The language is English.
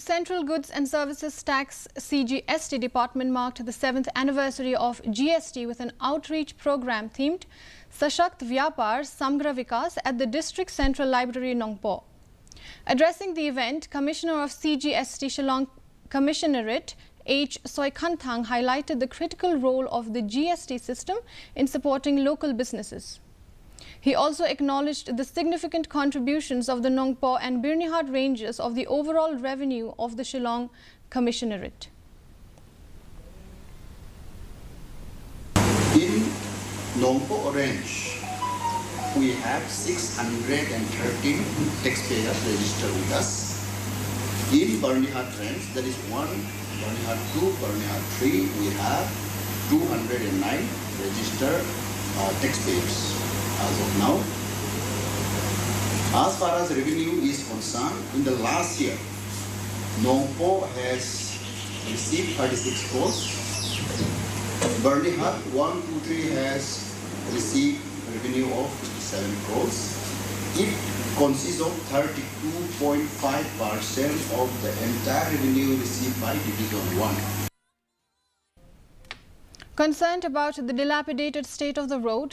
The Central Goods and Services Tax CGST department marked the 7th anniversary of GST with an outreach program themed Sashakt Vyapar Samgra Vikas at the District Central Library, Nongpo. Addressing the event, Commissioner of CGST Shillong Commissionerate H. Soikanthang highlighted the critical role of the GST system in supporting local businesses. He also acknowledged the significant contributions of the Nongpo and Birnihat ranges of the overall revenue of the Shillong Commissionerate. In Nongpo range, we have 613 taxpayers registered with us. In Birnihat range, that is 1, Birnihat 2, Birnihat 3, we have 209 registered taxpayers. As of now, as far as revenue is concerned, in the last year, Nongpo has received 36 crores. Birnihat 1, 2, 3 has received revenue of 57 crores. It consists of 32.5% of the entire revenue received by Division 1. Concerned about the dilapidated state of the road,